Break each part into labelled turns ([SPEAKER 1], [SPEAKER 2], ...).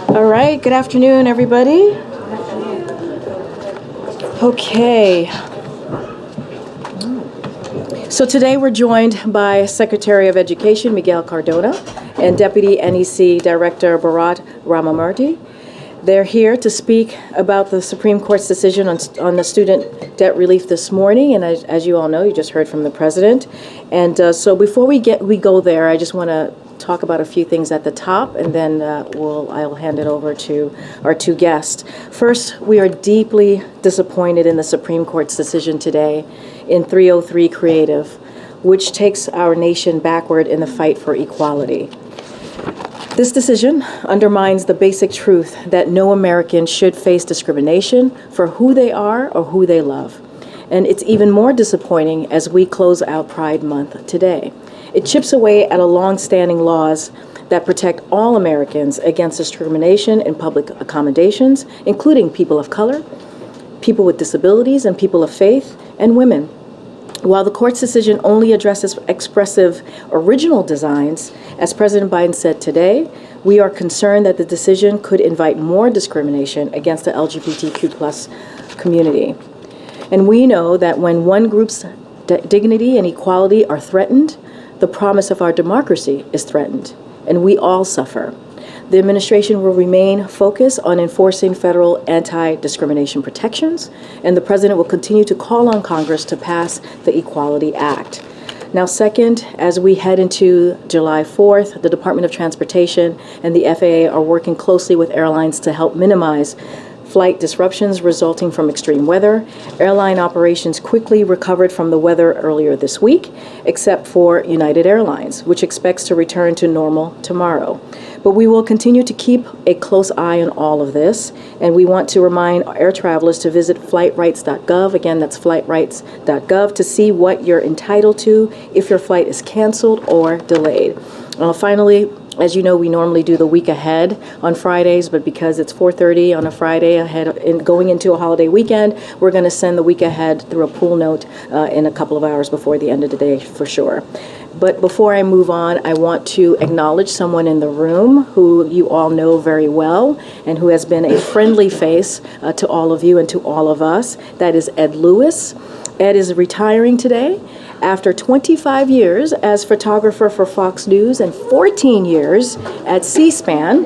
[SPEAKER 1] All right, good afternoon, everybody. Okay. So today we're joined by Secretary of Education Miguel Cardona and Deputy NEC Director Bharat Ramamurti. They're here to speak about the Supreme Court's decision on the student debt relief this morning, and as you all know, you just heard from the President. And so before we go there, I just want to talk about a few things at the top, and then I'll hand it over to our two guests. First, we are deeply disappointed in the Supreme Court's decision today in 303 Creative, which takes our nation backward in the fight for equality. This decision undermines the basic truth that no American should face discrimination for who they are or who they love. And it's even more disappointing as we close out Pride Month today. It chips away at a long-standing laws that protect all Americans against discrimination in public accommodations, including people of color, people with disabilities, and people of faith, and women. While the court's decision only addresses expressive original designs, as President Biden said today, we are concerned that the decision could invite more discrimination against the LGBTQ+ community. And we know that when one group's dignity and equality are threatened, the promise of our democracy is threatened, and we all suffer. The administration will remain focused on enforcing federal anti-discrimination protections, and the President will continue to call on Congress to pass the Equality Act. Now, second, as we head into July 4th, the Department of Transportation and the FAA are working closely with airlines to help minimize flight disruptions resulting from extreme weather. Airline operations quickly recovered from the weather earlier this week, except for United Airlines, which expects to return to normal tomorrow. But we will continue to keep a close eye on all of this, and we want to remind air travelers to visit flightrights.gov. Again, that's flightrights.gov to see what you're entitled to if your flight is canceled or delayed. Finally, as you know, we normally do the week ahead on Fridays, but because it's 4:30 on a Friday going into a holiday weekend, we're going to send the week ahead through a pool note in a couple of hours before the end of the day for sure. But before I move on, I want to acknowledge someone in the room who you all know very well and who has been a friendly face to all of you and to all of us. That is Ed Lewis. Ed is retiring today after 25 years as photographer for Fox News and 14 years at C-SPAN.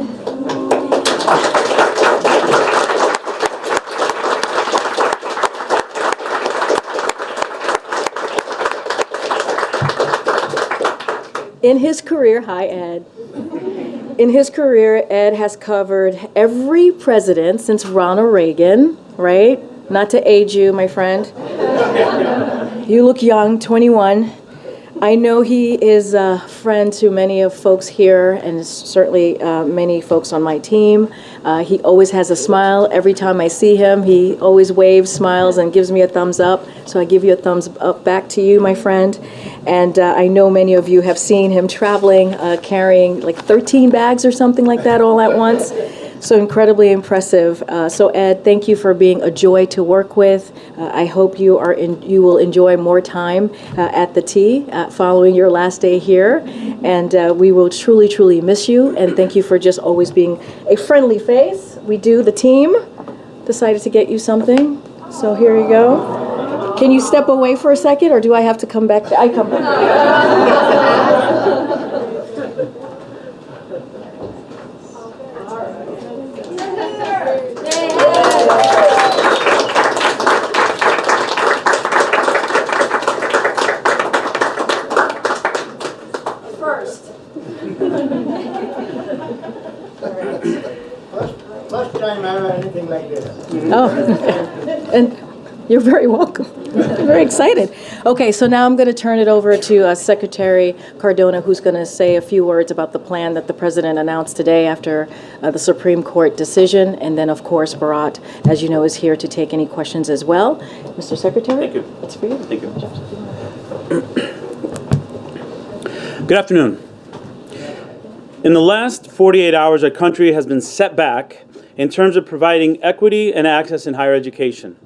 [SPEAKER 1] In his career, hi Ed. In his career, Ed has covered every president since Ronald Reagan, right? Not to age you, my friend. You look young, 21. I know he is a friend to many of folks here and certainly many folks on my team. He always has a smile. Every time I see him, he always waves, smiles, and gives me a thumbs up. So I give you a thumbs up back to you, my friend. And I know many of you have seen him traveling, carrying like 13 bags or something like that all at once. So incredibly impressive. So Ed, thank you for being a joy to work with. I hope you will enjoy more time at the T following your last day here. And we will truly, truly miss you. And thank you for just always being a friendly face the team decided to get you something. So here you go. Can you step away for a second, or do I have to come back? I come back.
[SPEAKER 2] First time I have anything like this.
[SPEAKER 1] Oh, and you're very welcome. I'm very excited. Okay, so now I'm going to turn it over to Secretary Cardona, who's going to say a few words about the plan that the President announced today after the Supreme Court decision. And then, of course, Bharat, as you know, is here to take any questions as well. Mr. Secretary?
[SPEAKER 3] Thank you.
[SPEAKER 1] That's for you.
[SPEAKER 3] Thank you. Good afternoon. In the last 48 hours, our country has been set back in terms of providing equity and access in higher education.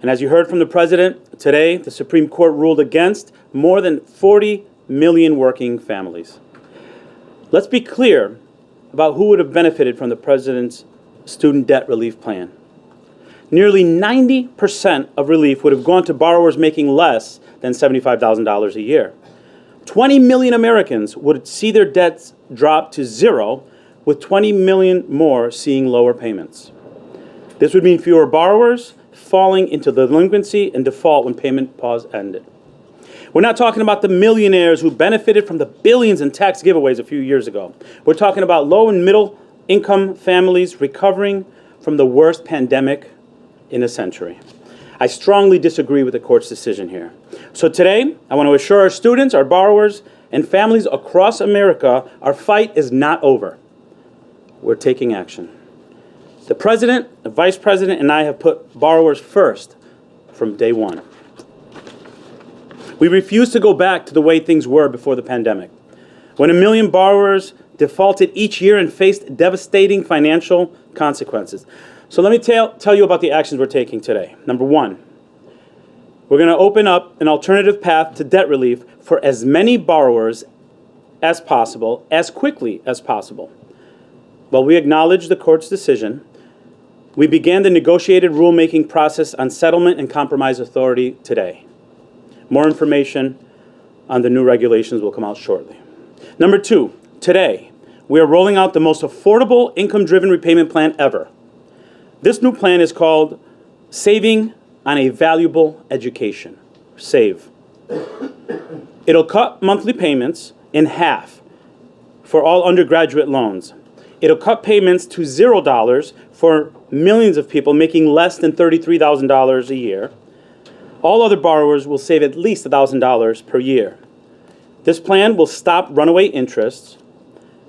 [SPEAKER 3] And as you heard from the President, today the Supreme Court ruled against more than 40 million working families. Let's be clear about who would have benefited from the President's student debt relief plan. Nearly 90% of relief would have gone to borrowers making less than $75,000 a year. 20 million Americans would see their debts drop to zero, with 20 million more seeing lower payments. This would mean fewer borrowers falling into delinquency and default when payment pause ended. We're not talking about the millionaires who benefited from the billions in tax giveaways a few years ago. We're talking about low and middle income families recovering from the worst pandemic in a century. I strongly disagree with the court's decision here. So today, I want to assure our students, our borrowers, and families across America, our fight is not over. We're taking action. The President, the Vice President, and I have put borrowers first from day one. We refuse to go back to the way things were before the pandemic, when 1 million borrowers defaulted each year and faced devastating financial consequences. So let me tell you about the actions we're taking today. Number one, we're going to open up an alternative path to debt relief for as many borrowers as possible, as quickly as possible. While we acknowledge the court's decision, we began the negotiated rulemaking process on settlement and compromise authority today. More information on the new regulations will come out shortly. Number two, today, we are rolling out the most affordable income-driven repayment plan ever. This new plan is called Saving on a Valuable Education, SAVE. It'll cut monthly payments in half for all undergraduate loans. It'll cut payments to $0 for millions of people making less than $33,000 a year. All other borrowers will save at least $1,000 per year. This plan will stop runaway interests,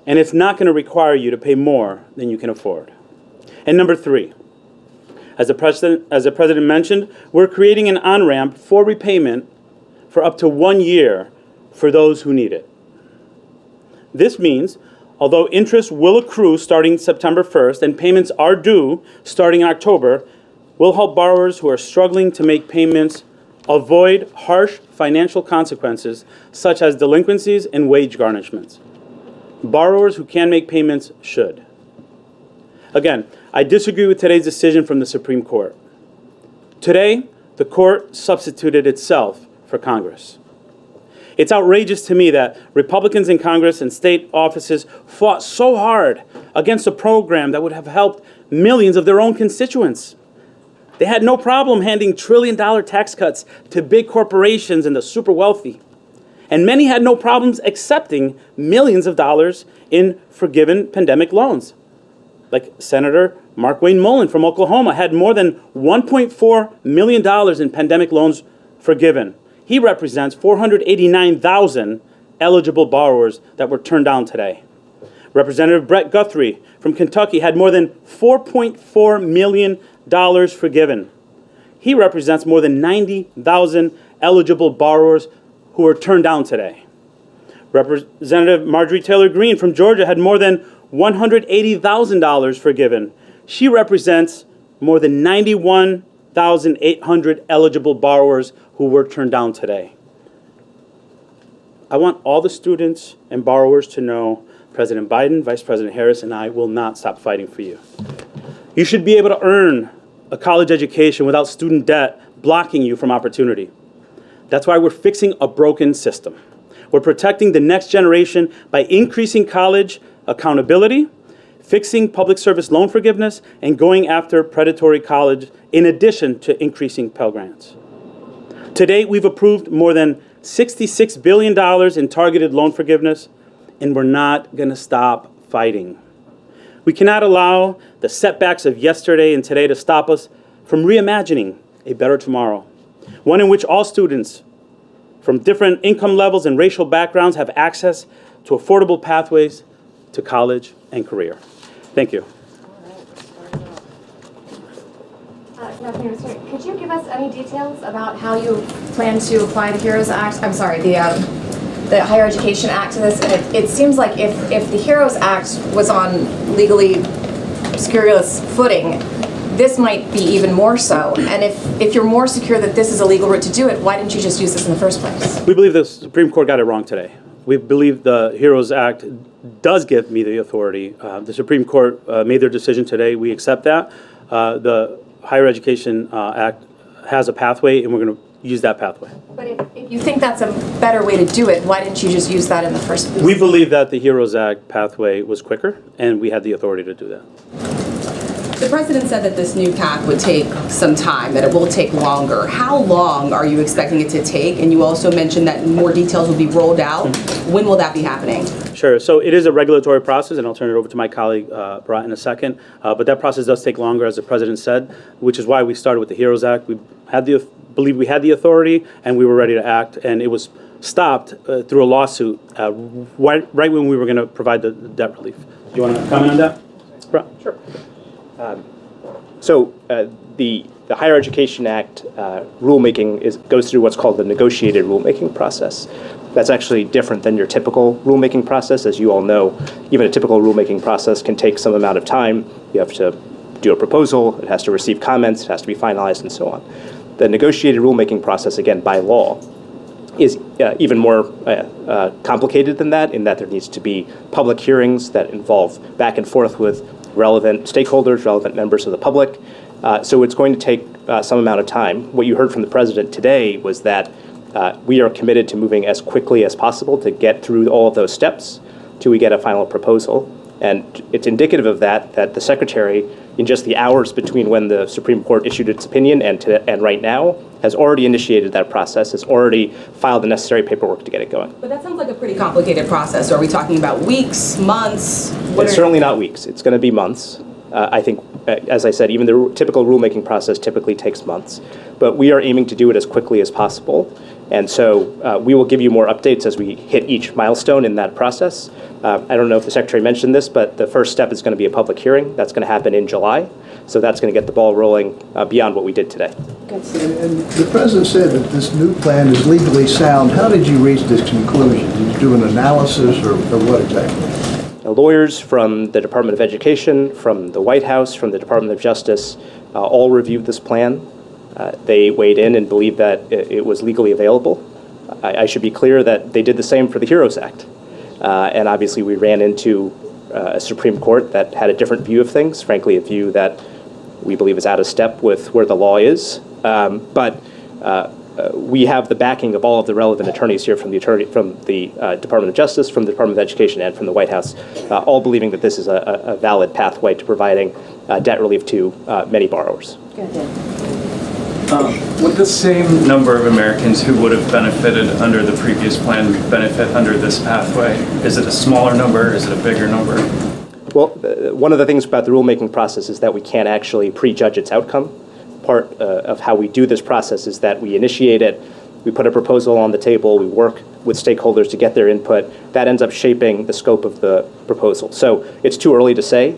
[SPEAKER 3] and it's not going to require you to pay more than you can afford. And number three, as the President mentioned, we're creating an on-ramp for repayment for up to 1 year for those who need it. This means, although interest will accrue starting September 1st and payments are due starting in October, we'll help borrowers who are struggling to make payments avoid harsh financial consequences such as delinquencies and wage garnishments. Borrowers who can make payments should. Again, I disagree with today's decision from the Supreme Court. Today, the court substituted itself for Congress. It's outrageous to me that Republicans in Congress and state offices fought so hard against a program that would have helped millions of their own constituents. They had no problem handing trillion-dollar tax cuts to big corporations and the super wealthy. And many had no problems accepting millions of dollars in forgiven pandemic loans. Like Senator Mark Wayne Mullen from Oklahoma had more than $1.4 million in pandemic loans forgiven. He represents 489,000 eligible borrowers that were turned down today. Representative Brett Guthrie from Kentucky had more than $4.4 million forgiven. He represents more than 90,000 eligible borrowers who were turned down today. Representative Marjorie Taylor Greene from Georgia had more than $180,000 forgiven. She represents more than 91,800 eligible borrowers who were turned down today. I want all the students and borrowers to know President Biden, Vice President Harris, and I will not stop fighting for you. You should be able to earn a college education without student debt blocking you from opportunity. That's why we're fixing a broken system. We're protecting the next generation by increasing college accountability, fixing public service loan forgiveness, and going after predatory college in addition to increasing Pell Grants. To date, we've approved more than $66 billion in targeted loan forgiveness, and we're not going to stop fighting. We cannot allow the setbacks of yesterday and today to stop us from reimagining a better tomorrow, one in which all students from different income levels and racial backgrounds have access to affordable pathways to college and career. Thank you.
[SPEAKER 4] Could you give us any details about how you plan to apply the HEROES Act? I'm sorry, the Higher Education Act to this. And it seems like if the HEROES Act was on legally scurrilous footing, this might be even more so. And if you're more secure that this is a legal route to do it, why didn't you just use this in the first place?
[SPEAKER 3] We believe the Supreme Court got it wrong today. We believe the HEROES Act does give me the authority. The Supreme Court made their decision today. We accept that. The Higher Education Act has a pathway, and we're going to use that pathway.
[SPEAKER 4] But if you think that's a better way to do it, why didn't you just use that in the first place?
[SPEAKER 3] We believe that the HEROES Act pathway was quicker, and we had the authority to do that.
[SPEAKER 5] The president said that this new path would take some time, that it will take longer. How long are you expecting it to take? And you also mentioned that more details will be rolled out. When will that be happening?
[SPEAKER 3] Sure. So it is a regulatory process, and I'll turn it over to my colleague, Bharat, in a second. But that process does take longer, as the president said, which is why we started with the HEROES Act. We had believe we had the authority, and we were ready to act, and it was stopped through a lawsuit right when we were going to provide the debt relief. Do you want to comment on that? Bharat?
[SPEAKER 6] Sure. So the Higher Education Act rulemaking goes through what's called the negotiated rulemaking process. That's actually different than your typical rulemaking process. As you all know, even a typical rulemaking process can take some amount of time. You have to do a proposal, it has to receive comments, it has to be finalized, and so on. The negotiated rulemaking process, again, by law, is even more complicated than that, in that there needs to be public hearings that involve back and forth with relevant stakeholders, relevant members of the public. So it's going to take some amount of time. What you heard from the president today was that we are committed to moving as quickly as possible to get through all of those steps till we get a final proposal. And it's indicative of that the secretary, in just the hours between when the Supreme Court issued its opinion and right now, has already initiated that process, has already filed the necessary paperwork to get it going.
[SPEAKER 5] But that sounds like a pretty complicated process. Are we talking about weeks, months?
[SPEAKER 6] It's certainly not weeks. It's going to be months. I think, as I said, even the typical rulemaking process typically takes months. But we are aiming to do it as quickly as possible. And so we will give you more updates as we hit each milestone in that process. I don't know if the Secretary mentioned this, but the first step is going to be a public hearing. That's going to happen in July. So that's going to get the ball rolling beyond what we did today.
[SPEAKER 2] And the President said that this new plan is legally sound. How did you reach this conclusion? Did you do an analysis or what exactly?
[SPEAKER 6] Lawyers from the Department of Education, from the White House, from the Department of Justice, all reviewed this plan. They weighed in and believed that it was legally available. I should be clear that they did the same for the HEROES Act. And obviously we ran into a Supreme Court that had a different view of things, frankly a view that we believe is out of step with where the law is. But we have the backing of all of the relevant attorneys here from the Department of Justice, from the Department of Education, and from the White House, all believing that this is a valid pathway to providing debt relief to many borrowers.
[SPEAKER 7] Would the same number of Americans who would have benefited under the previous plan benefit under this pathway? Is it a smaller number? Is it a bigger number?
[SPEAKER 6] Well, one of the things about the rulemaking process is that we can't actually prejudge its outcome. Part of how we do this process is that we initiate it, we put a proposal on the table, we work with stakeholders to get their input. That ends up shaping the scope of the proposal. So it's too early to say,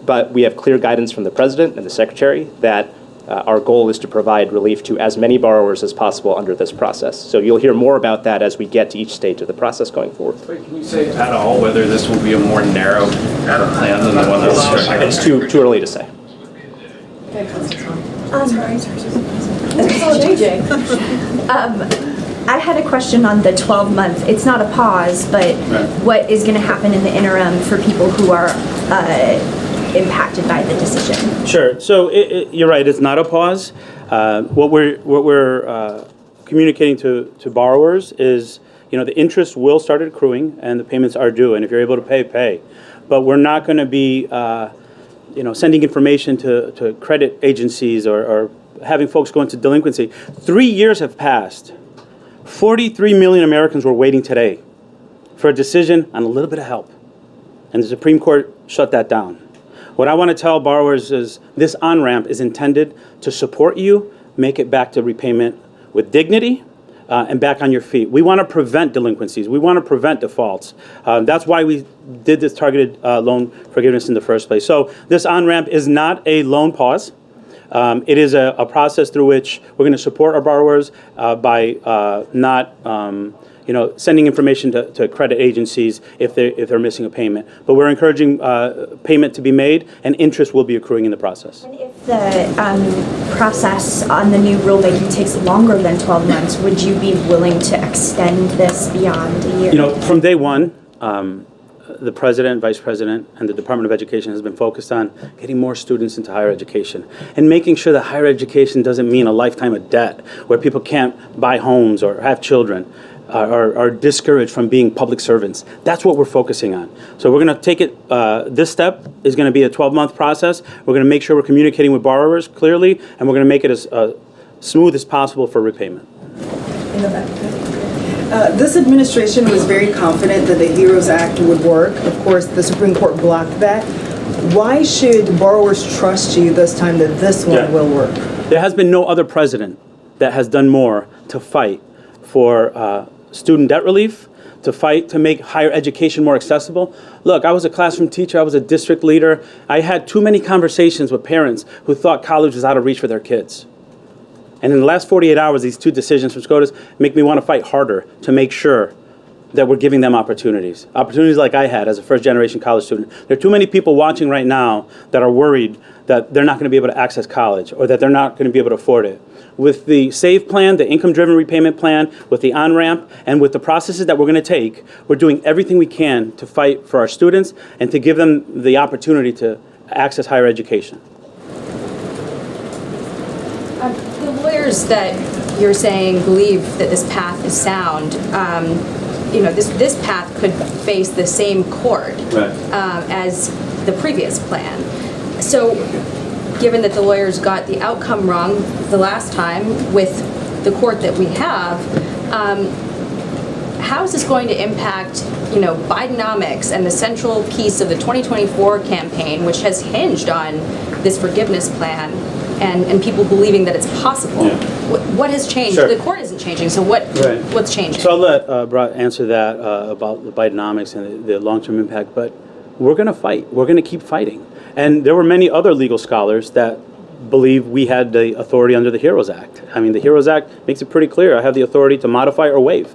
[SPEAKER 6] but we have clear guidance from the President and the Secretary that our goal is to provide relief to as many borrowers as possible under this process. So you'll hear more about that as we get to each stage of the process going forward.
[SPEAKER 7] Wait, can you say at all whether this will be a more narrow plan than the one that's structured?
[SPEAKER 6] It's too early to say.
[SPEAKER 8] I had a question on the 12-month. It's not a pause, but what is going to happen in the interim for people who are impacted by the decision?
[SPEAKER 3] Sure. So you're right. It's not a pause. What we're communicating to borrowers is, the interest will start accruing and the payments are due. And if you're able to pay, pay. But we're not going to be, sending information to credit agencies or having folks go into delinquency. 3 years have passed. 43 million Americans were waiting today for a decision on a little bit of help. And the Supreme Court shut that down. What I want to tell borrowers is this on-ramp is intended to support you, make it back to repayment with dignity, and back on your feet. We want to prevent delinquencies. We want to prevent defaults. That's why we did this targeted loan forgiveness in the first place. So this on-ramp is not a loan pause. It is a process through which we're going to support our borrowers by not sending information to credit agencies if they're missing a payment. But we're encouraging payment to be made, and interest will be accruing in the process.
[SPEAKER 8] And if the process on the new rulemaking takes longer than 12 months, would you be willing to extend this beyond a year?
[SPEAKER 3] From day one, the President, Vice President, and the Department of Education has been focused on getting more students into higher education and making sure that higher education doesn't mean a lifetime of debt where people can't buy homes or have children. Are discouraged from being public servants. That's what we're focusing on. So we're going to take it, this step is going to be a 12-month process. We're going to make sure we're communicating with borrowers clearly, and we're going to make it as smooth as possible for repayment.
[SPEAKER 9] In the back. This administration was very confident that the HEROES Act would work. Of course, the Supreme Court blocked that. Why should borrowers trust you this time that this one will work?
[SPEAKER 3] There has been no other president that has done more to fight for student debt relief, to fight to make higher education more accessible. Look, I was a classroom teacher, I was a district leader. I had too many conversations with parents who thought college was out of reach for their kids. And in the last 48 hours, these two decisions from SCOTUS make me want to fight harder to make sure that we're giving them opportunities. Opportunities like I had as a first-generation college student. There are too many people watching right now that are worried that they're not going to be able to access college or that they're not going to be able to afford it. With the SAVE plan, the income-driven repayment plan, with the on-ramp, and with the processes that we're going to take, we're doing everything we can to fight for our students and to give them the opportunity to access higher education.
[SPEAKER 5] The lawyers that you're saying believe that this path is sound, this path could face the same court as the previous plan. So given that the lawyers got the outcome wrong the last time with the court that we have, how is this going to impact, Bidenomics and the central piece of the 2024 campaign, which has hinged on this forgiveness plan and people believing that it's possible?
[SPEAKER 3] Yeah.
[SPEAKER 5] What has changed?
[SPEAKER 3] Sure.
[SPEAKER 5] The court isn't changing, so what's changing?
[SPEAKER 3] So I'll let Bharat answer that about the Bidenomics and the long-term impact, but we're going to fight. We're going to keep fighting. And there were many other legal scholars that believe we had the authority under the HEROES Act. I mean, the HEROES Act makes it pretty clear. I have the authority to modify or waive.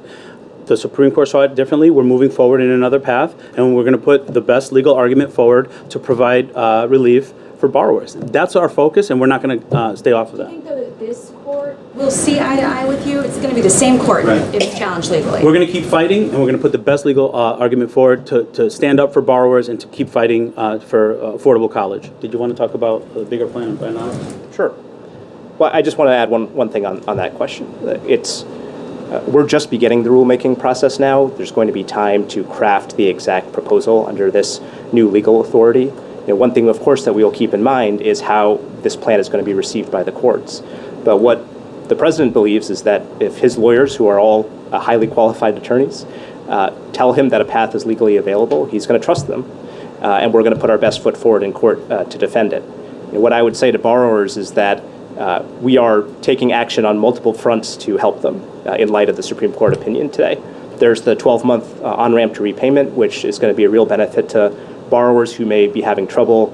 [SPEAKER 3] The Supreme Court saw it differently. We're moving forward in another path, and we're going to put the best legal argument forward to provide relief for borrowers. That's our focus, and we're not going to stay off of that.
[SPEAKER 5] Do you think that this court will see eye to eye with you? It's going to be the same court if it's challenged legally.
[SPEAKER 3] We're going to keep fighting, and we're going to put the best legal argument forward to stand up for borrowers and to keep fighting for affordable college. Did you want to talk about the bigger plan right now?
[SPEAKER 6] Sure. Well, I just want to add one thing on that question. We're just beginning the rulemaking process now. There's going to be time to craft the exact proposal under this new legal authority. One thing, of course, that we will keep in mind is how this plan is going to be received by the courts. But what the president believes is that if his lawyers, who are all highly qualified attorneys, tell him that a path is legally available, he's going to trust them. And we're going to put our best foot forward in court to defend it. What I would say to borrowers is that we are taking action on multiple fronts to help them in light of the Supreme Court opinion today. There's the 12-month on-ramp to repayment, which is going to be a real benefit to borrowers who may be having trouble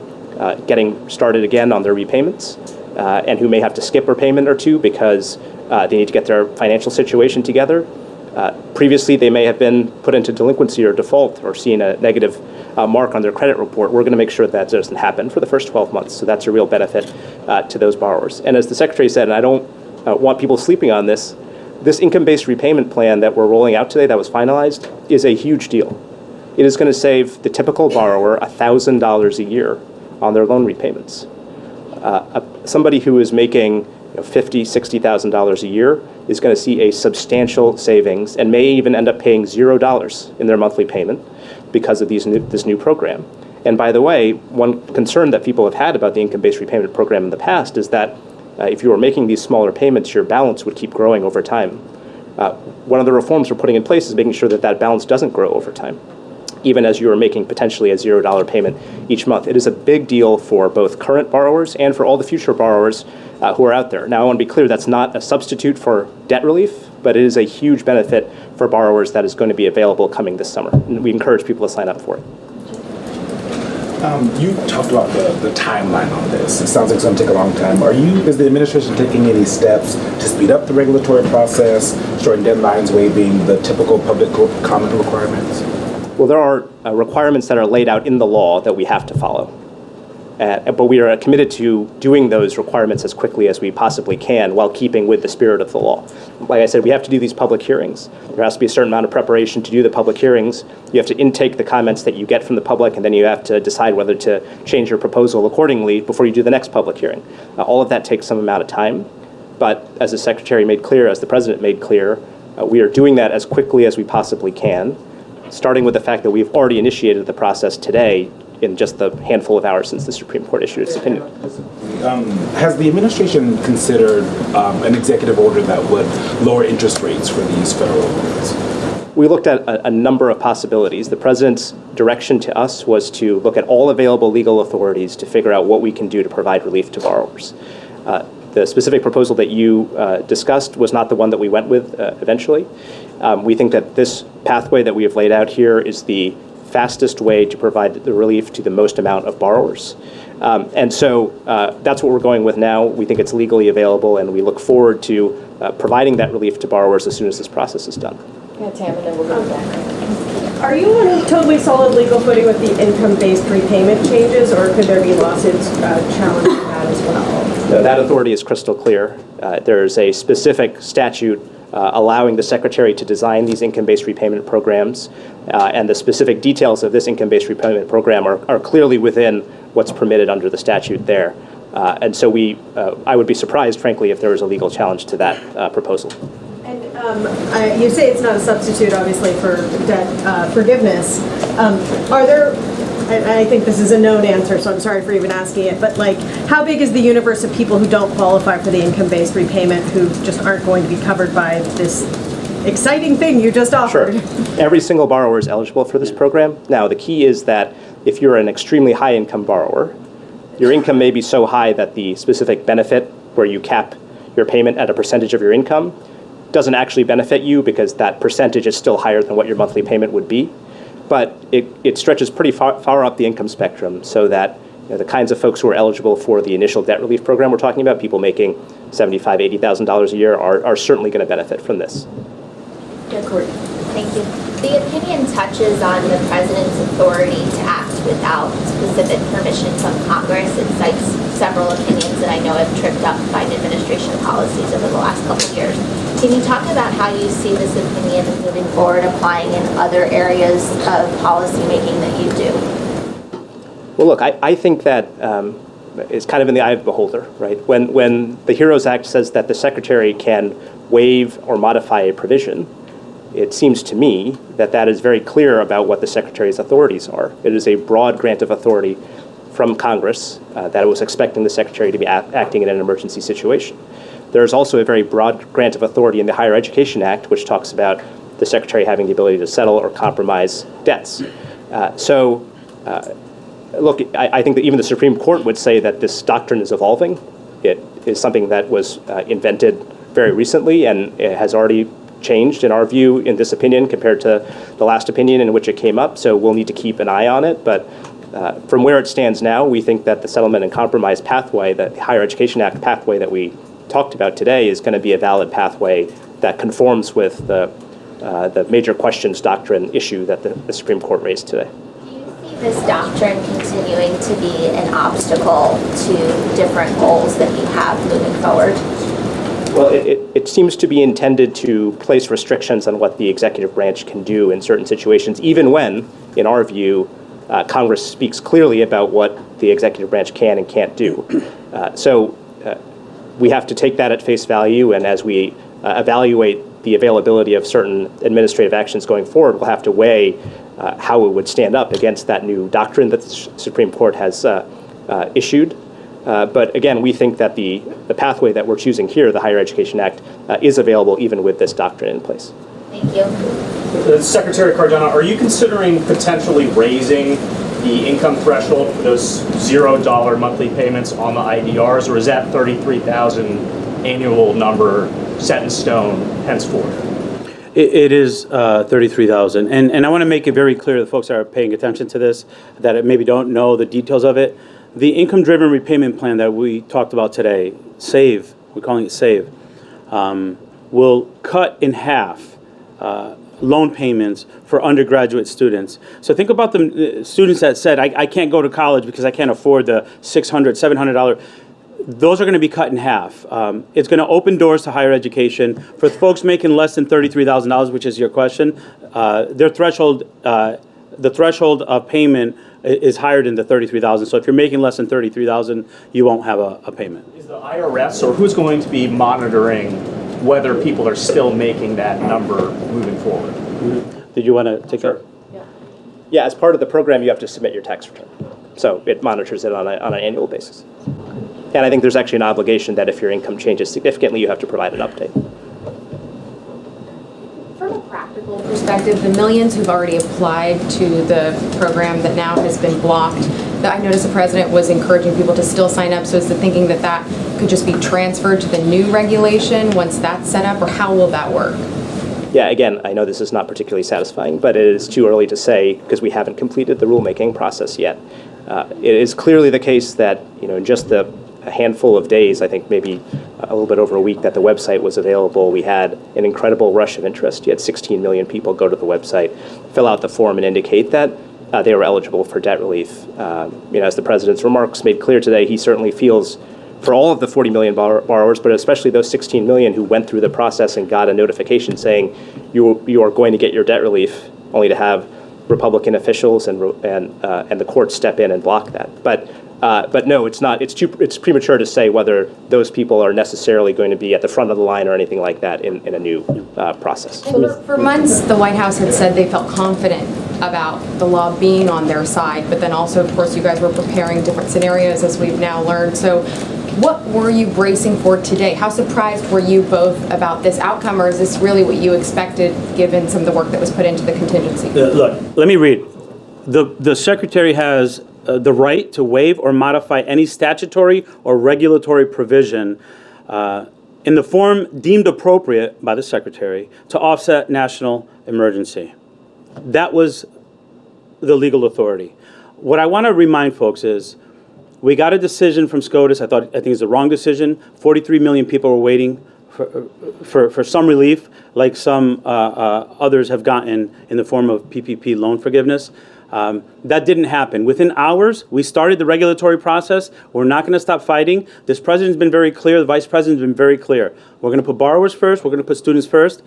[SPEAKER 6] getting started again on their repayments and who may have to skip a payment or two because they need to get their financial situation together. Previously, they may have been put into delinquency or default or seen a negative mark on their credit report. We're going to make sure that doesn't happen for the first 12 months. So that's a real benefit to those borrowers. And as the Secretary said, and I don't want people sleeping on this, this income-based repayment plan that we're rolling out today that was finalized is a huge deal. It is going to save the typical borrower $1,000 a year on their loan repayments. Somebody who is making $50,000, $60,000 a year is going to see a substantial savings and may even end up paying $0 in their monthly payment because of this new program. And by the way, one concern that people have had about the income-based repayment program in the past is that if you were making these smaller payments, your balance would keep growing over time. One of the reforms we're putting in place is making sure that that balance doesn't grow over time, even as you are making potentially a $0 payment each month. It is a big deal for both current borrowers and for all the future borrowers who are out there. Now, I want to be clear, that's not a substitute for debt relief, but it is a huge benefit for borrowers that is going to be available coming this summer. And we encourage people to sign up for it.
[SPEAKER 10] You talked about the timeline on this. It sounds like it's going to take a long time. Is the administration taking any steps to speed up the regulatory process, shorten deadlines, waiving the typical public comment requirements?
[SPEAKER 6] Well, there are requirements that are laid out in the law that we have to follow. But we are committed to doing those requirements as quickly as we possibly can while keeping with the spirit of the law. Like I said, we have to do these public hearings. There has to be a certain amount of preparation to do the public hearings. You have to intake the comments that you get from the public, and then you have to decide whether to change your proposal accordingly before you do the next public hearing. All of that takes some amount of time. But as the Secretary made clear, as the President made clear, we are doing that as quickly as we possibly can, starting with the fact that we've already initiated the process today in just the handful of hours since the Supreme Court issued its opinion.
[SPEAKER 10] Has the administration considered an executive order that would lower interest rates for these federal loans?
[SPEAKER 6] We looked at a number of possibilities. The President's direction to us was to look at all available legal authorities to figure out what we can do to provide relief to borrowers. The specific proposal that you discussed was not the one that we went with eventually. We think that this pathway that we have laid out here is the fastest way to provide the relief to the most amount of borrowers. And so that's what we're going with now. We think it's legally available, and we look forward to providing that relief to borrowers as soon as this process is done.
[SPEAKER 1] Yeah, Tam, and then we'll go back.
[SPEAKER 11] Are you on totally solid legal footing with the income-based repayment changes, or could there be lawsuits challenging that as well?
[SPEAKER 6] No, that authority is crystal clear. There's a specific statute allowing the Secretary to design these income-based repayment programs, and the specific details of this income-based repayment program are clearly within what's permitted under the statute there. And so I would be surprised, frankly, if there was a legal challenge to that proposal.
[SPEAKER 11] And you say it's not a substitute, obviously, for debt forgiveness. Are there, and I think this is a known answer, so I'm sorry for even asking it, but like, how big is the universe of people who don't qualify for the income-based repayment who just aren't going to be covered by this exciting thing you just offered?
[SPEAKER 6] Sure. Every single borrower is eligible for this program. Now, the key is that if you're an extremely high-income borrower, your income may be so high that the specific benefit where you cap your payment at a percentage of your income doesn't actually benefit you because that percentage is still higher than what your monthly payment would be. But it stretches pretty far up the income spectrum so that the kinds of folks who are eligible for the initial debt relief program we're talking about, people making $75,000, $80,000 a year, are certainly going to benefit from this.
[SPEAKER 1] Yeah, Courtney.
[SPEAKER 12] Thank you. The opinion touches on the President's authority to act without specific permission from Congress. It cites several opinions that I know have tripped up Biden administration policies over the last couple of years. Can you talk about how you see this opinion moving forward, applying in other areas of policy making that you do?
[SPEAKER 6] Well, look, I think that it's kind of in the eye of the beholder, right? When the HEROES Act says that the Secretary can waive or modify a provision, it seems to me that that is very clear about what the Secretary's authorities are. It is a broad grant of authority from Congress that it was expecting the Secretary to be acting in an emergency situation. There is also a very broad grant of authority in the Higher Education Act, which talks about the Secretary having the ability to settle or compromise debts. Look, I think that even the Supreme Court would say that this doctrine is evolving. It is something that was invented very recently, and it has already changed, in our view, in this opinion compared to the last opinion in which it came up, so we'll need to keep an eye on it. But from where it stands now, we think that the settlement and compromise pathway, the Higher Education Act pathway that we talked about today, is going to be a valid pathway that conforms with the major questions doctrine issue that the Supreme Court raised today.
[SPEAKER 12] Do you see this doctrine continuing to be an obstacle to different goals that you have moving forward?
[SPEAKER 6] Well, it seems to be intended to place restrictions on what the executive branch can do in certain situations, even when, in our view, Congress speaks clearly about what the executive branch can and can't do. So we have to take that at face value, and as we evaluate the availability of certain administrative actions going forward, we'll have to weigh how it would stand up against that new doctrine that the Supreme Court has issued. But again, we think that the pathway that we're choosing here, the Higher Education Act, is available even with this doctrine in place.
[SPEAKER 12] Thank you.
[SPEAKER 13] Secretary Cardona, are you considering potentially raising the income threshold for those $0 monthly payments on the IDRs, or is that $33,000 annual number set in stone henceforth?
[SPEAKER 3] It is $33,000, and I want to make it very clear to the folks that are paying attention to this, that maybe don't know the details of it. The income-driven repayment plan that we talked about today, SAVE, we're calling it SAVE, will cut in half loan payments for undergraduate students. So think about the students that said, I can't go to college because I can't afford the $600, $700. Those are going to be cut in half. It's going to open doors to higher education. For folks making less than $33,000, which is your question, their threshold, the threshold of payment is higher than the $33,000. So if you're making less than $33,000, you won't have a payment.
[SPEAKER 13] Is the IRS, or who's going to be monitoring whether people are still making that number moving forward?
[SPEAKER 3] Mm-hmm. Did you want to take that?
[SPEAKER 6] Yeah, as part of the program, you have to submit your tax return. So it monitors it on an annual basis. And I think there's actually an obligation that if your income changes significantly, you have to provide an update.
[SPEAKER 5] From a practical perspective, the millions who've already applied to the program that now has been blocked, I noticed the president was encouraging people to still sign up, so is the thinking that that could just be transferred to the new regulation once that's set up, or how will that work?
[SPEAKER 6] Yeah, again, I know this is not particularly satisfying, but it is too early to say because we haven't completed the rulemaking process yet. It is clearly the case that, in just a handful of days, I think maybe a little bit over a week that the website was available, we had an incredible rush of interest. You had 16 million people go to the website, fill out the form, and indicate that they were eligible for debt relief. As the president's remarks made clear today, he certainly feels for all of the 40 million borrowers, but especially those 16 million who went through the process and got a notification saying you are going to get your debt relief, only to have Republican officials and the courts step in and block that. But no, it's not. It's premature to say whether those people are necessarily going to be at the front of the line or anything like that in a new process.
[SPEAKER 5] For months, the White House had said they felt confident about the law being on their side, but then also, of course, you guys were preparing different scenarios, as we've now learned. So what were you bracing for today? How surprised were you both about this outcome, or is this really what you expected given some of the work that was put into the contingency?
[SPEAKER 3] Look, let me read. The Secretary has the right to waive or modify any statutory or regulatory provision in the form deemed appropriate by the Secretary to offset national emergency. That was the legal authority. What I want to remind folks is we got a decision from SCOTUS. I think it's the wrong decision. 43 million people were waiting for some relief, like some others have gotten in the form of PPP loan forgiveness. That didn't happen. Within hours, we started the regulatory process. We're not going to stop fighting. This president's been very clear. The vice president's been very clear. We're going to put borrowers first. We're going to put students first.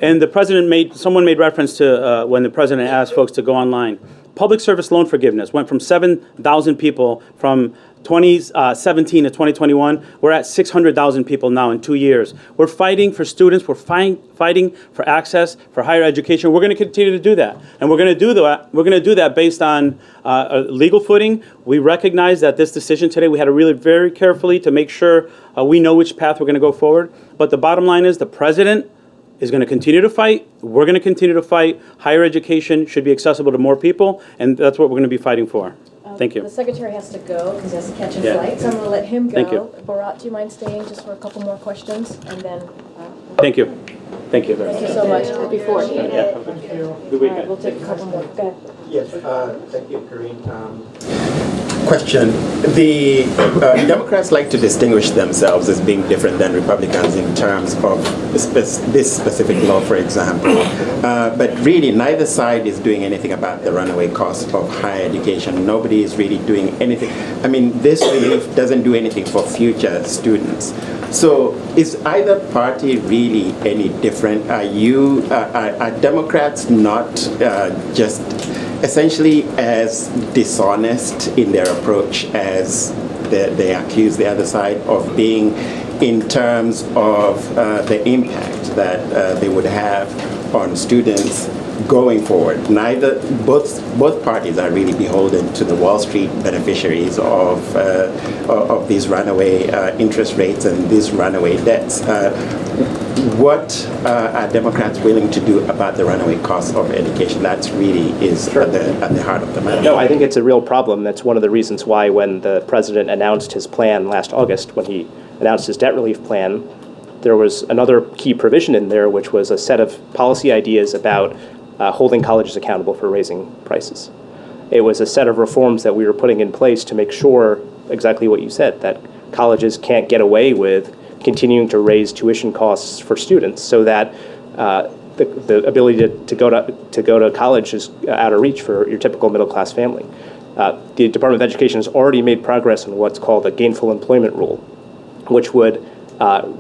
[SPEAKER 3] And the president someone made reference to when the president asked folks to go online. Public service loan forgiveness went from 7,000 people from 2017 to 2021. We're at 600,000 people now in 2 years. We're fighting for students. We're fighting for access, for higher education. We're going to continue to do that. And we're going to do that. We're going to do that based on a legal footing. We recognize that this decision today, we had to really very carefully to make sure we know which path we're going to go forward. But the bottom line is the president is going to continue to fight. We're going to continue to fight. Higher education should be accessible to more people, and that's what we're going to be fighting for. Thank you.
[SPEAKER 1] The Secretary has to go because he has to catch a
[SPEAKER 3] Yeah.
[SPEAKER 1] flight, so I'm going to let him go.
[SPEAKER 3] Thank you.
[SPEAKER 1] Bharat, do you mind staying just for a couple more questions? And then...
[SPEAKER 3] Thank you. Thank you very much.
[SPEAKER 1] Thank you so much. Happy 4th.
[SPEAKER 3] Yeah. Good
[SPEAKER 1] All right,
[SPEAKER 3] weekend.
[SPEAKER 1] we'll take a couple more. Go ahead.
[SPEAKER 14] Yes, thank you, Karine. Question. The Democrats like to distinguish themselves as being different than Republicans in terms of this specific law, for example. But really, neither side is doing anything about the runaway cost of higher education. Nobody is really doing anything. I mean, this relief doesn't do anything for future students. So is either party really any different? Are Democrats not just essentially as dishonest in their approach as they accuse the other side of being in terms of the impact that they would have on students going forward. Both parties are really beholden to the Wall Street beneficiaries of these runaway interest rates and these runaway debts. What are Democrats willing to do about the runaway cost of education? That really is at the heart of the matter.
[SPEAKER 6] No, I think it's a real problem. That's one of the reasons why when the president announced his plan last August, when he announced his debt relief plan, there was another key provision in there, which was a set of policy ideas about holding colleges accountable for raising prices. It was a set of reforms that we were putting in place to make sure exactly what you said, that colleges can't get away with continuing to raise tuition costs for students, so that the ability to go to college is out of reach for your typical middle class family. The Department of Education has already made progress on what's called a gainful employment rule, which would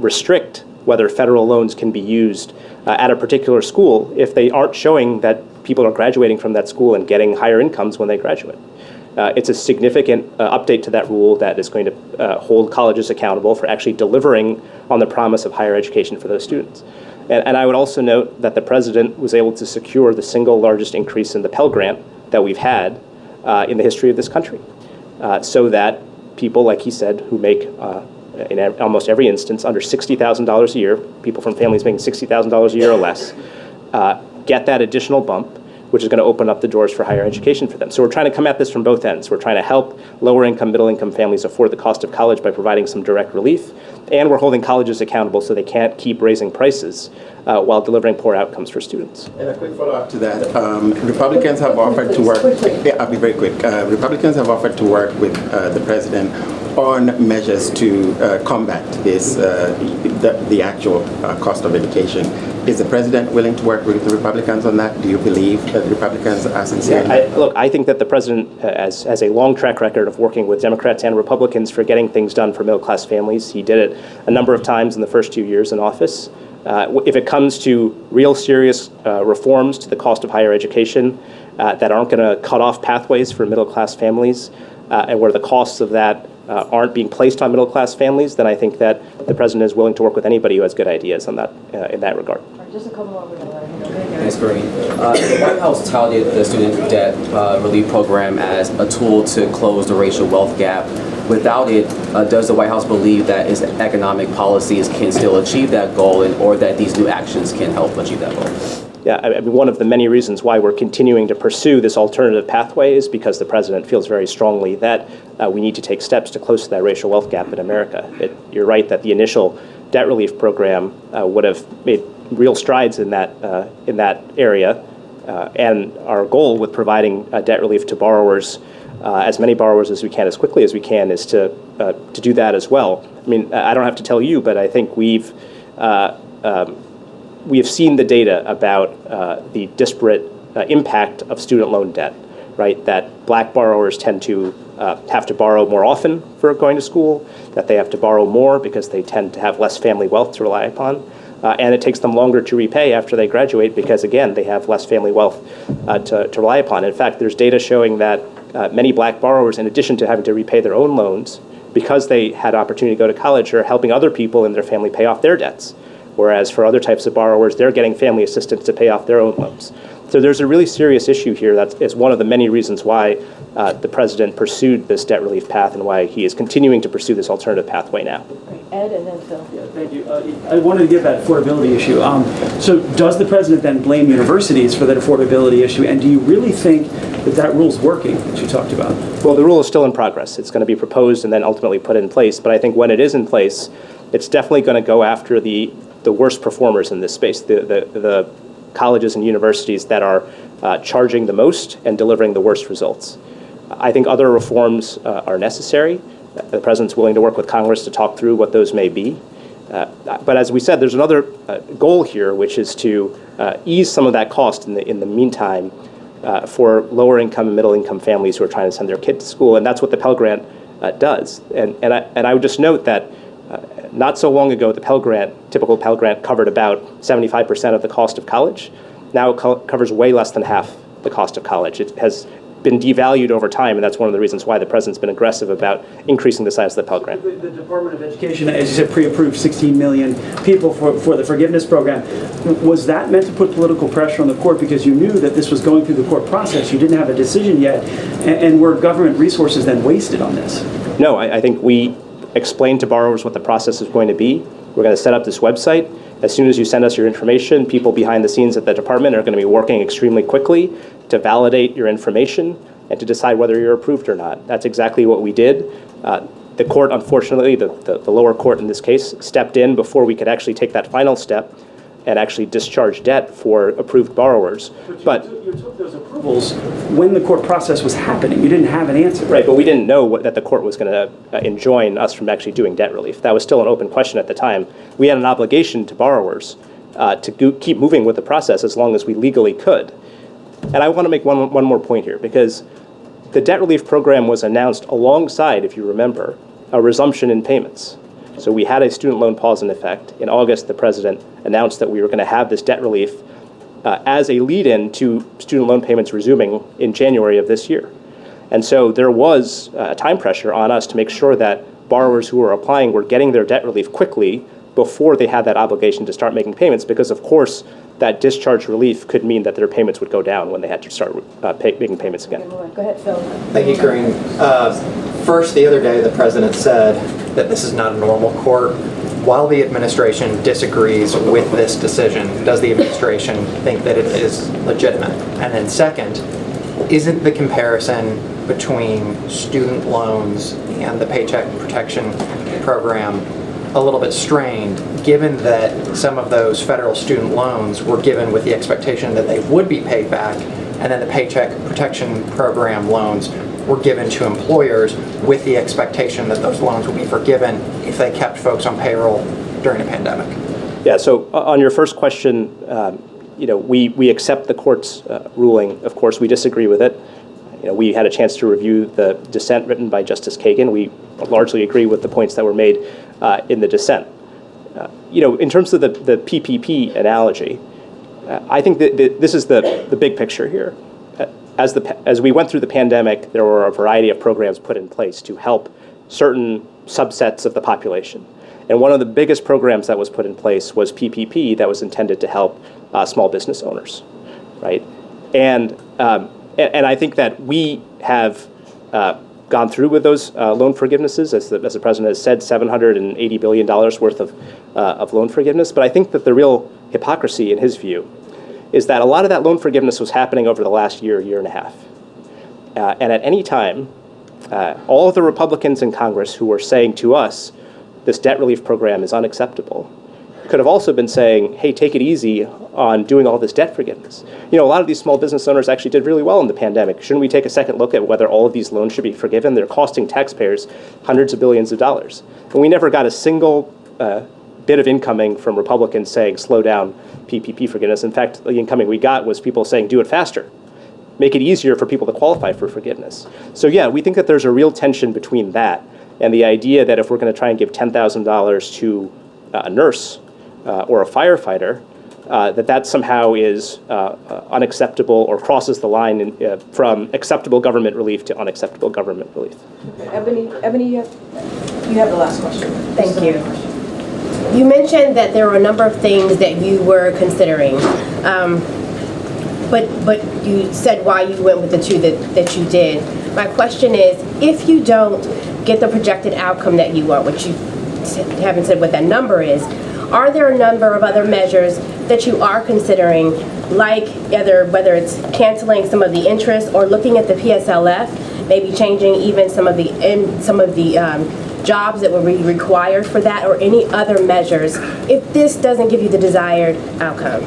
[SPEAKER 6] restrict whether federal loans can be used at a particular school if they aren't showing that people are graduating from that school and getting higher incomes when they graduate. It's a significant update to that rule that is going to hold colleges accountable for actually delivering on the promise of higher education for those students. And I would also note that the president was able to secure the single largest increase in the Pell Grant that we've had in the history of this country, so that people, like he said, who make, in almost every instance, under $60,000 a year, people from families making $60,000 a year or less, get that additional bump, which is going to open up the doors for higher education for them. So we're trying to come at this from both ends. We're trying to help lower income, middle income families afford the cost of college by providing some direct relief, and we're holding colleges accountable so they can't keep raising prices while delivering poor outcomes for students.
[SPEAKER 14] And a quick follow-up to that, Republicans have offered to work, yeah, I'll be very quick. Republicans have offered to work with the president on measures to combat this, the actual cost of education. Is the president willing to work with the Republicans on that? Do you believe that the Republicans are sincere?
[SPEAKER 6] Look, I think that the president has a long track record of working with Democrats and Republicans for getting things done for middle-class families. He did it a number of times in the first 2 years in office. If it comes to real serious reforms to the cost of higher education that aren't going to cut off pathways for middle-class families, and where the costs of that aren't being placed on middle-class families, then I think that the president is willing to work with anybody who has good ideas on that in that regard.
[SPEAKER 1] Just a couple over there.
[SPEAKER 15] Thanks, Karine. The White House touted the student debt relief program as a tool to close the racial wealth gap. Without it, does the White House believe that its economic policies can still achieve that goal, or that these new actions can help achieve that goal?
[SPEAKER 6] Yeah, I mean, one of the many reasons why we're continuing to pursue this alternative pathway is because the president feels very strongly that we need to take steps to close that racial wealth gap in America. You're right that the initial debt relief program would have made real strides in that area, and our goal with providing debt relief to borrowers, as many borrowers as we can, as quickly as we can, is to do that as well. I mean, I don't have to tell you, but I think we have seen the data about the disparate impact of student loan debt, right? That black borrowers tend to have to borrow more often for going to school, that they have to borrow more because they tend to have less family wealth to rely upon, and it takes them longer to repay after they graduate because, again, they have less family wealth to rely upon. In fact, there's data showing that many black borrowers, in addition to having to repay their own loans, because they had opportunity to go to college, are helping other people in their family pay off their debts. Whereas for other types of borrowers, they're getting family assistance to pay off their own loans. So there's a really serious issue here. That is one of the many reasons why the president pursued this debt relief path and why he is continuing to pursue this alternative pathway now.
[SPEAKER 1] Ed and then Phil.
[SPEAKER 16] Yeah, thank you. I wanted to get that affordability issue. So does the president then blame universities for that affordability issue? And do you really think that rule's working that you talked about?
[SPEAKER 6] Well, the rule is still in progress. It's going to be proposed and then ultimately put in place. But I think when it is in place, it's definitely going to go after the worst performers in this space, the colleges and universities that are charging the most and delivering the worst results. I think other reforms are necessary. The president's willing to work with Congress to talk through what those may be. But as we said, there's another goal here, which is to ease some of that cost in the meantime for lower income and middle income families who are trying to send their kid to school, and that's what the Pell Grant does. And I would just note that not so long ago, the Pell Grant, typical Pell Grant, covered about 75% of the cost of college. Now it covers way less than half the cost of college. It has been devalued over time, and that's one of the reasons why the president's been aggressive about increasing the size of the Pell Grant.
[SPEAKER 16] The Department of Education, as you said, pre-approved 16 million people for the forgiveness program. Was that meant to put political pressure on the court because you knew that this was going through the court process, you didn't have a decision yet, and were government resources then wasted on this?
[SPEAKER 6] No, I think we explained to borrowers what the process is going to be. We're going to set up this website. As soon as you send us your information, people behind the scenes at the department are going to be working extremely quickly to validate your information and to decide whether you're approved or not. That's exactly what we did. The court, unfortunately, the lower court in this case, stepped in before we could actually take that final step and actually discharge debt for approved borrowers. But
[SPEAKER 16] you took those approvals when the court process was happening. You didn't have an answer.
[SPEAKER 6] Right, but we didn't know that the court was going to enjoin us from actually doing debt relief. That was still an open question at the time. We had an obligation to borrowers to keep moving with the process as long as we legally could. And I want to make one more point here, because the debt relief program was announced alongside, if you remember, a resumption in payments. So we had a student loan pause in effect. In August, the president announced that we were going to have this debt relief as a lead-in to student loan payments resuming in January of this year. And so there was time pressure on us to make sure that borrowers who were applying were getting their debt relief quickly before they had that obligation to start making payments, because of course that discharge relief could mean that their payments would go down when they had to start making payments again.
[SPEAKER 1] Go ahead, Phil.
[SPEAKER 17] Thank you, Karine. First, the other day, the president said that this is not a normal court. While the administration disagrees with this decision, does the administration think that it is legitimate? And then second, isn't the comparison between student loans and the Paycheck Protection Program a little bit strained, given that some of those federal student loans were given with the expectation that they would be paid back, and then the Paycheck Protection Program loans were given to employers with the expectation that those loans would be forgiven if they kept folks on payroll during a pandemic?
[SPEAKER 6] Yeah, so on your first question, we accept the court's ruling. Of course, we disagree with it. We had a chance to review the dissent written by Justice Kagan. We largely agree with the points that were made in the dissent. In terms of the PPP analogy, I think that this is the big picture here. As we went through the pandemic, there were a variety of programs put in place to help certain subsets of the population. And one of the biggest programs that was put in place was PPP, that was intended to help small business owners, right? And I think that we have gone through with those loan forgivenesses, as the president has said, $780 billion worth of loan forgiveness. But I think that the real hypocrisy, in his view, is that a lot of that loan forgiveness was happening over the last year and a half. And at any time, all of the Republicans in Congress who were saying to us, this debt relief program is unacceptable, could have also been saying, hey, take it easy on doing all this debt forgiveness. A lot of these small business owners actually did really well in the pandemic. Shouldn't we take a second look at whether all of these loans should be forgiven? They're costing taxpayers hundreds of billions of dollars. And we never got a single bit of incoming from Republicans saying, slow down PPP forgiveness. In fact, the incoming we got was people saying, do it faster. Make it easier for people to qualify for forgiveness. So yeah, we think that there's a real tension between that and the idea that if we're going to try and give $10,000 to a nurse or a firefighter, that somehow is unacceptable or crosses the line from acceptable government relief to unacceptable government relief.
[SPEAKER 1] Ebony, you have the last question.
[SPEAKER 18] Thank you. You mentioned that there were a number of things that you were considering, but you said why you went with the two that you did. My question is, if you don't get the projected outcome that you want, which you haven't said what that number is, are there a number of other measures that you are considering, like whether it's canceling some of the interest or looking at the PSLF, maybe changing even some of the jobs that will be required for that, or any other measures if this doesn't give you the desired outcome?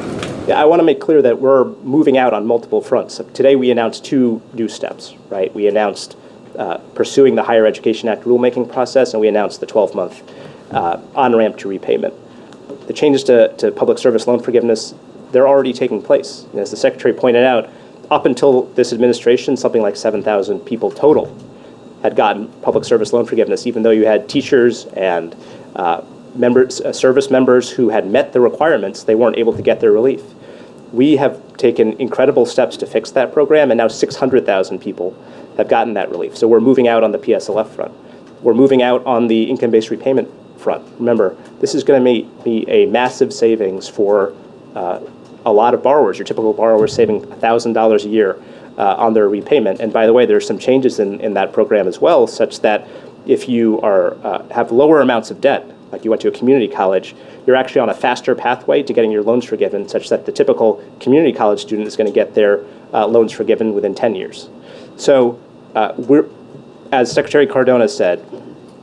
[SPEAKER 6] Yeah, I want to make clear that we're moving out on multiple fronts. Today we announced two new steps, right? We announced pursuing the Higher Education Act rulemaking process, and we announced the 12-month on-ramp to repayment. The changes to public service loan forgiveness, they're already taking place. And as the Secretary pointed out, up until this administration, something like 7,000 people total had gotten public service loan forgiveness, even though you had teachers and service members who had met the requirements, they weren't able to get their relief. We have taken incredible steps to fix that program, and now 600,000 people have gotten that relief. So we're moving out on the PSLF front. We're moving out on the income-based repayment front. Remember, this is going to be a massive savings for a lot of borrowers. Your typical borrower is saving $1,000 a year on their repayment. And by the way, there are some changes in that program as well, such that if you have lower amounts of debt, like you went to a community college, you're actually on a faster pathway to getting your loans forgiven, such that the typical community college student is going to get their loans forgiven within 10 years. So as Secretary Cardona said,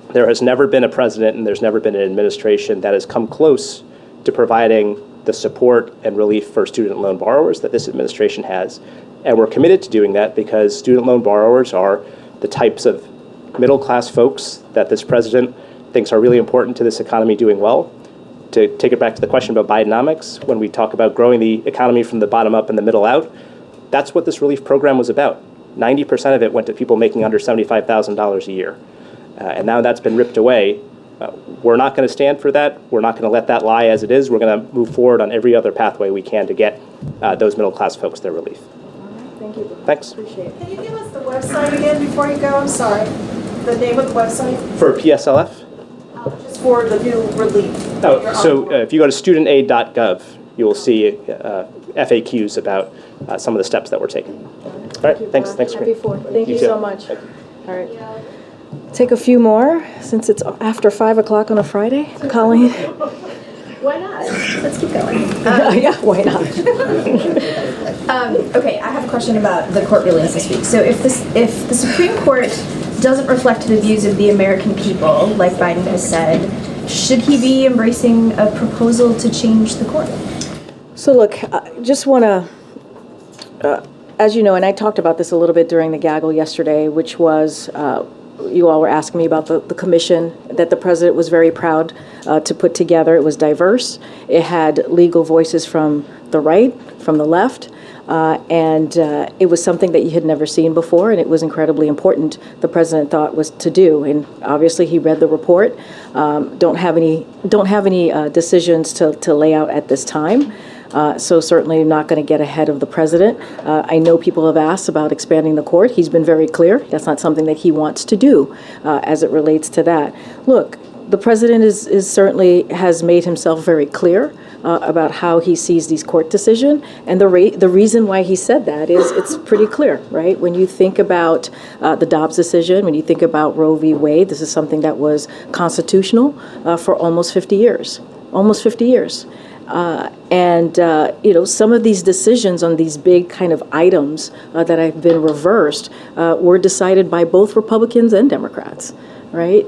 [SPEAKER 6] there has never been a president and there's never been an administration that has come close to providing the support and relief for student loan borrowers that this administration has. And we're committed to doing that because student loan borrowers are the types of middle-class folks that this president thinks are really important to this economy doing well. To take it back to the question about Bidenomics, when we talk about growing the economy from the bottom up and the middle out, that's what this relief program was about. 90% of it went to people making under $75,000 a year. And now that's been ripped away. We're not going to stand for that. We're not going to let that lie as it is. We're going to move forward on every other pathway we can to get those middle-class folks their relief.
[SPEAKER 11] Thank you.
[SPEAKER 6] Thanks.
[SPEAKER 11] Appreciate it. Can you give us the website again before you go? I'm sorry. The name of the website?
[SPEAKER 6] For PSLF?
[SPEAKER 11] Just for the new relief.
[SPEAKER 6] So if you go to studentaid.gov, you will see FAQs about some of the steps that we're taking. All right, thanks. Thanks,
[SPEAKER 1] Happy
[SPEAKER 6] Karine.
[SPEAKER 1] 4th. Thank you
[SPEAKER 6] too.
[SPEAKER 1] so much. All right. Take a few more, since it's after 5 o'clock on a Friday. Colleen?
[SPEAKER 8] Why not? Let's keep going.
[SPEAKER 1] Yeah, why not?
[SPEAKER 8] Okay, I have a question about the court rulings this week. So if the Supreme Court doesn't reflect the views of the American people, like Biden has said, should he be embracing a proposal to change the court?
[SPEAKER 1] So look, I just want to, as you know, and I talked about this a little bit during the gaggle yesterday, which was, you all were asking me about the commission that the president was very proud to put together. It was diverse. It had legal voices from the right, from the left, and it was something that you had never seen before, and it was incredibly important, the president thought, was to do. And obviously he read the report. Don't have any decisions to lay out at this time. So certainly not going to get ahead of the president. I know people have asked about expanding the court. He's been very clear. That's not something that he wants to do as it relates to that. Look, the president is certainly has made himself very clear about how he sees these court decisions. And the reason why he said that is it's pretty clear, right? When you think about the Dobbs decision, when you think about Roe v. Wade, this is something that was constitutional for almost 50 years. Almost 50 years. You know, some of these decisions on these big kind of items that have been reversed were decided by both Republicans and Democrats, right?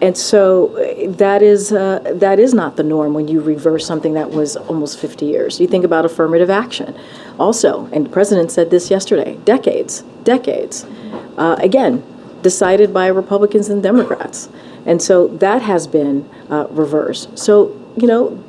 [SPEAKER 1] And so that is not the norm when you reverse something that was almost 50 years. You think about affirmative action also, and the president said this yesterday, decades, again, decided by Republicans and Democrats. And so that has been reversed. So, you know,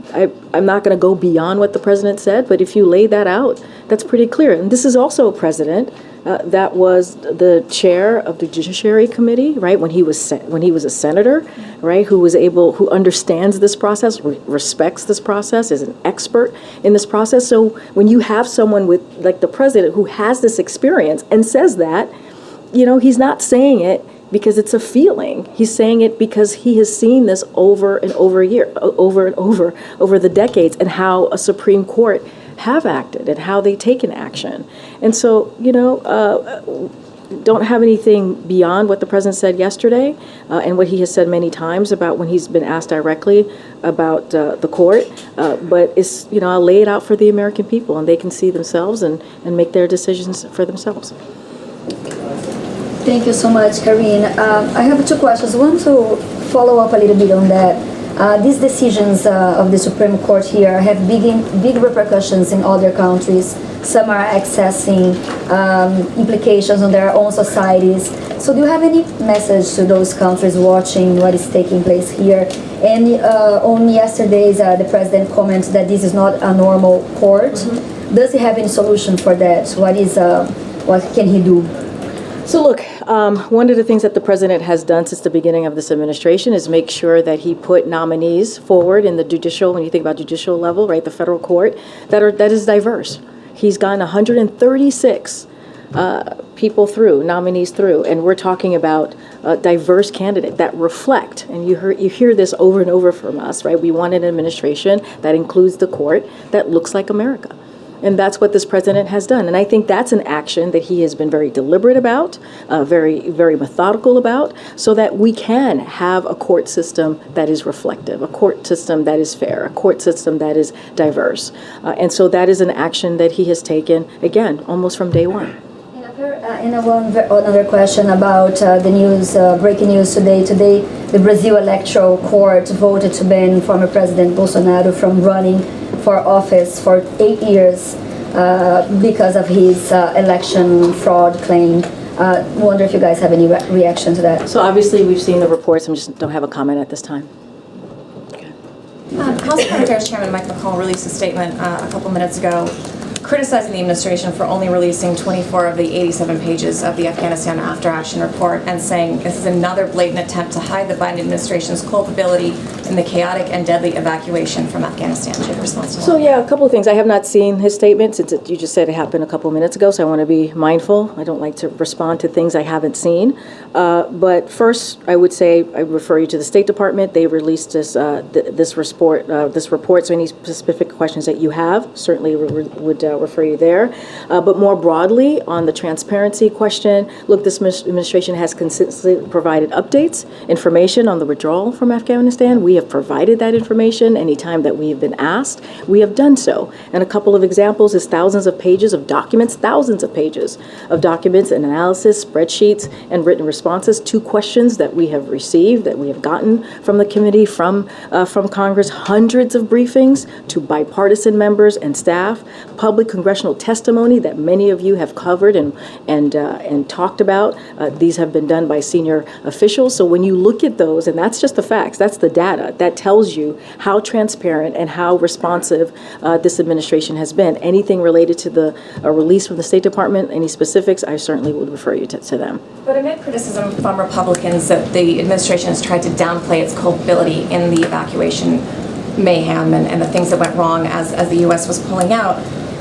[SPEAKER 1] I'm not going to go beyond what the president said, but if you lay that out, that's pretty clear. And this is also a president that was the chair of the Judiciary Committee, right? When he was a senator, right? Who understands this process, respects this process, is an expert in this process. So when you have someone like the president who has this experience and says that, you know, he's not saying it because it's a feeling. He's saying it because he has seen this over and over the decades, and how a Supreme Court have acted and how they taken action. And so, you know, don't have anything beyond what the president said yesterday and what he has said many times about when he's been asked directly about the court. But it's, you know, I'll lay it out for the American people, and they can see themselves and make their decisions for themselves.
[SPEAKER 19] Thank you so much, Karine. I have two questions. One to follow up a little bit on that. These decisions of the Supreme Court here have big repercussions in other countries. Some are accessing implications on their own societies. So do you have any message to those countries watching what is taking place here? And on yesterday's, the president commented that this is not a normal court. Mm-hmm. Does he have any solution for that? What can he do?
[SPEAKER 1] So look, one of the things that the president has done since the beginning of this administration is make sure that he put nominees forward in the judicial, when you think about judicial level, right, the federal court, that is diverse. He's gotten 136 people through, nominees through, and we're talking about a diverse candidate that reflect, and you hear this over and over from us, right? We want an administration that includes the court that looks like America. And that's what this president has done. And I think that's an action that he has been very deliberate about, very, very methodical about, so that we can have a court system that is reflective, a court system that is fair, a court system that is diverse. And so that is an action that he has taken, again, almost from day one.
[SPEAKER 19] Another question about the news, breaking news today. Today, the Brazil Electoral Court voted to ban former President Bolsonaro from running for office for 8 years because of his election fraud claim. Wonder if you guys have any reaction to that.
[SPEAKER 1] So obviously we've seen the reports, I just don't have a comment at this time.
[SPEAKER 4] House Foreign Affairs Chairman Mike McCall released a statement a couple minutes ago criticizing the administration for only releasing 24 of the 87 pages of the Afghanistan After Action report and saying this is another blatant attempt to hide the Biden administration's culpability in the chaotic and deadly evacuation from Afghanistan. Do you have a response to that?
[SPEAKER 1] So yeah, a couple of things. I have not seen his statement since you just said it happened a couple of minutes ago, so I want to be mindful. I don't like to respond to things I haven't seen. But first, I would say I refer you to the State Department. They released this report. So any specific questions that you have, certainly would refer you there. But more broadly, on the transparency question, look, this administration has consistently provided updates, information on the withdrawal from Afghanistan. We have provided that information anytime that we have been asked. We have done so. And a couple of examples is thousands of pages of documents, thousands of pages of documents and analysis, spreadsheets, and written responses to questions that we have received, that we have gotten from the committee, from Congress, hundreds of briefings to bipartisan members and staff, public congressional testimony that many of you have covered and talked about. These have been done by senior officials. So when you look at those, and that's just the facts, that's the data, that tells you how transparent and how responsive this administration has been. Anything related to the release from the State Department, any specifics, I certainly would refer you to them.
[SPEAKER 4] But amid criticism from Republicans that the administration has tried to downplay its culpability in the evacuation mayhem and the things that went wrong as the U.S. was pulling out,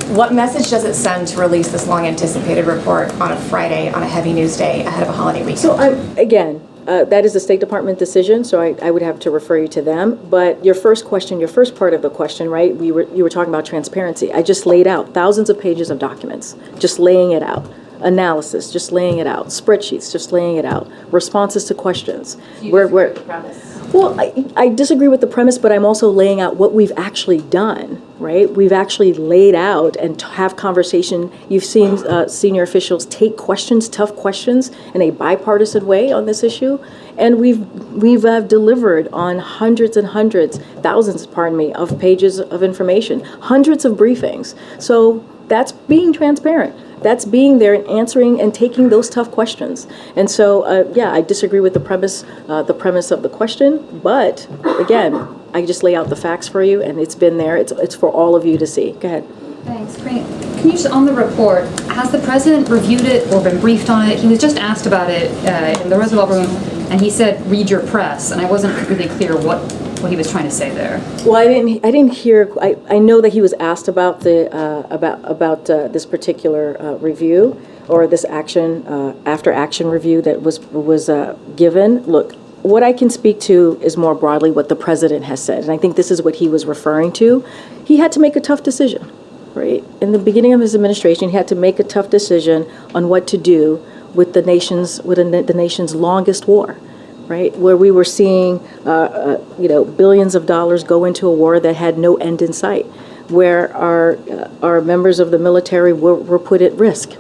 [SPEAKER 4] what message does it send to release this long-anticipated report on a Friday, on a heavy news day, ahead of a holiday weekend?
[SPEAKER 1] So, again, that is the State Department decision, so I would have to refer you to them. But your first question, your first part of the question, right, you were talking about transparency. I just laid out thousands of pages of documents, just laying it out. Analysis, just laying it out. Spreadsheets, just laying it out. Responses to questions. Well, I disagree with the premise, but I'm also laying out what we've actually done, right? We've actually laid out and have conversation. You've seen senior officials take questions, tough questions, in a bipartisan way on this issue. And we've delivered on hundreds and hundreds, thousands, pardon me, of pages of information, hundreds of briefings. So that's being transparent. That's being there and answering and taking those tough questions. And so, yeah, I disagree with the premise of the question. But again, I just lay out the facts for you, and it's been there. It's for all of you to see. Go ahead.
[SPEAKER 20] Thanks. Can you just, on the report, has the president reviewed it or been briefed on it? He was just asked about it in the Roosevelt Room, and he said, "Read your press," and I wasn't really clear what he was trying to say there.
[SPEAKER 1] Well, I didn't hear. I know that he was asked about this particular review or this after action review that was given. Look, what I can speak to is more broadly what the president has said, and I think this is what he was referring to. He had to make a tough decision, right? In the beginning of his administration, he had to make a tough decision on what to do with the nation's longest war. Right, where we were seeing, billions of dollars go into a war that had no end in sight, where our members of the military were put at risk,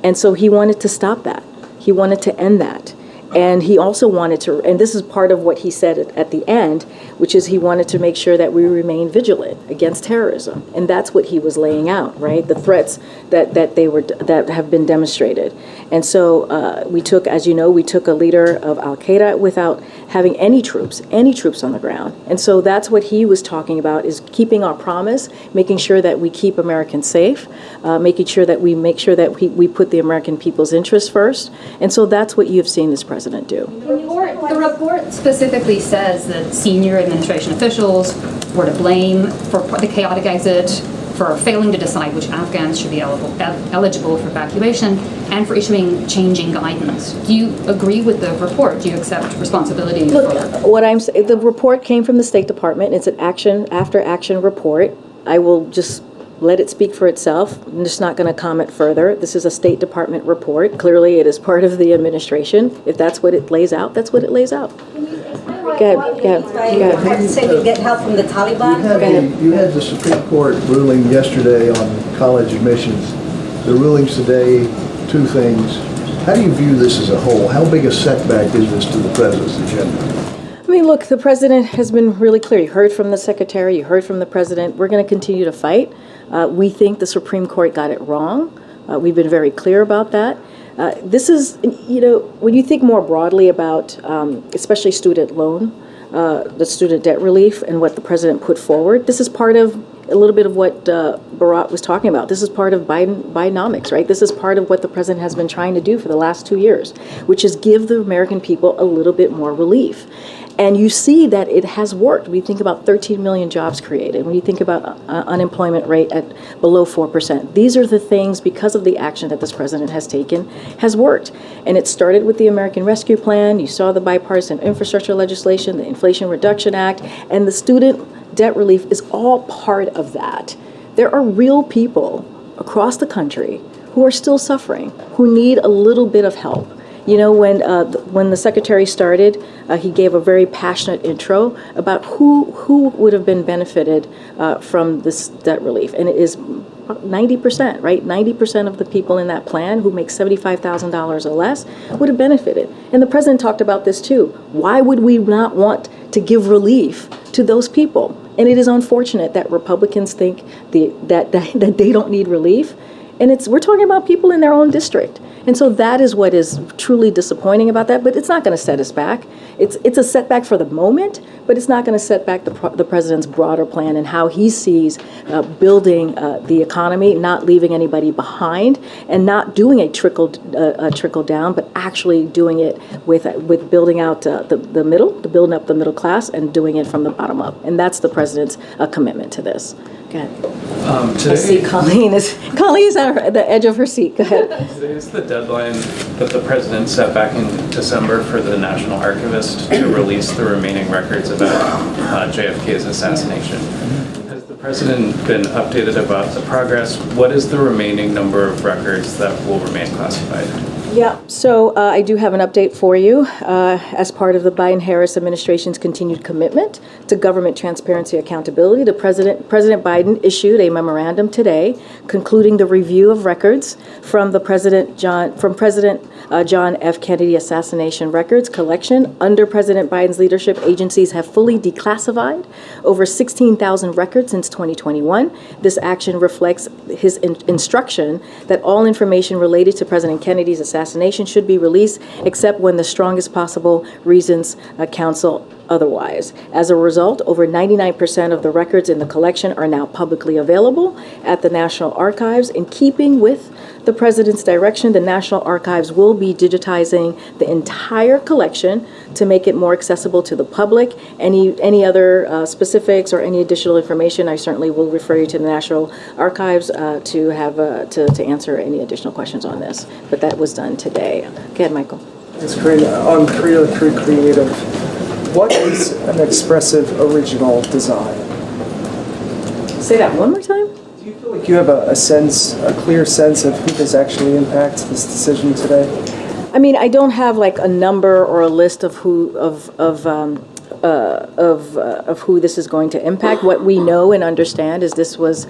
[SPEAKER 1] and so he wanted to stop that. He wanted to end that, and he also wanted to. And this is part of what he said at the end, which is he wanted to make sure that we remain vigilant against terrorism, and that's what he was laying out. Right, the threats that have been demonstrated. And so we took, as you know, a leader of Al Qaeda without having any troops on the ground. And so that's what he was talking about, is keeping our promise, making sure that we keep Americans safe, making sure that we we put the American people's interests first. And so that's what you've seen this president do.
[SPEAKER 20] The report specifically says that senior administration officials were to blame for the chaotic exit, for failing to decide which Afghans should be eligible for evacuation, and for issuing changing guidance. Do you agree with the report? Do you accept responsibility for that?
[SPEAKER 1] What I'm saying, the report came from the State Department. It's an after-action report. I will just let it speak for itself. I'm just not going to comment further. This is a State Department report. Clearly, it is part of the administration. If that's what it lays out, that's what it lays out. Go ahead.
[SPEAKER 21] Say we get help from the Taliban?
[SPEAKER 2] You had the Supreme Court ruling yesterday on college admissions. The rulings today, two things. How do you view this as a whole? How big a setback is this to the president's agenda?
[SPEAKER 1] I mean, look, the president has been really clear. You heard from the secretary, you heard from the president. We're going to continue to fight. We think the Supreme Court got it wrong. We've been very clear about that. This is, when you think more broadly about, especially student loan, the student debt relief, and what the president put forward, this is part of a little bit of what Bharat was talking about. This is part of Bidenomics, right? This is part of what the president has been trying to do for the last 2 years, which is give the American people a little bit more relief. And you see that it has worked. When you think about 13 million jobs created, when you think about unemployment rate at below 4%, these are the things, because of the action that this president has taken, has worked. And it started with the American Rescue Plan. You saw the bipartisan infrastructure legislation, the Inflation Reduction Act, and the student debt relief is all part of that. There are real people across the country who are still suffering, who need a little bit of help. You know, when the secretary started, he gave a very passionate intro about who would have been benefited from this debt relief. And it is 90%, right? 90% of the people in that plan who make $75,000 or less would have benefited. And the president talked about this too. Why would we not want to give relief to those people? And it is unfortunate that Republicans think that they don't need relief. And we're talking about people in their own district. And so that is what is truly disappointing about that. But it's not going to set us back. It's a setback for the moment, but it's not going to set back the president's broader plan and how he sees building the economy, not leaving anybody behind, and not doing a trickle down, but actually doing it with building out the middle, building up the middle class, and doing it from the bottom up. And that's the president's commitment to this. Go ahead.
[SPEAKER 7] Today,
[SPEAKER 1] I see Colleen is at the edge of her seat. Go ahead.
[SPEAKER 7] Today is the deadline that the president set back in December for the National Archivist to release the remaining records about JFK's assassination. Has the president been updated about the progress? What is the remaining number of records that will remain classified?
[SPEAKER 1] Yeah, so I do have an update for you. As part of the Biden-Harris administration's continued commitment to government transparency and accountability, President Biden issued a memorandum today concluding the review of records from President John F. Kennedy assassination records collection. Under President Biden's leadership, agencies have fully declassified over 16,000 records since 2021. This action reflects his instruction that all information related to President Kennedy's assassination should be released, except when the strongest possible reasons counsel otherwise. As a result, over 99% of the records in the collection are now publicly available at the National Archives. In keeping with the president's direction, the National Archives will be digitizing the entire collection to make it more accessible to the public. Any other specifics or any additional information, I certainly will refer you to the National Archives to answer any additional questions on this. But that was done today. Go ahead, Michael.
[SPEAKER 22] It's great. On creative, what is an expressive original design?
[SPEAKER 1] Say that one more time.
[SPEAKER 22] Do you feel like you have a clear sense of who this actually impacts, this decision today?
[SPEAKER 1] I mean, I don't have like a number or a list of who this is going to impact. What we know and understand is this was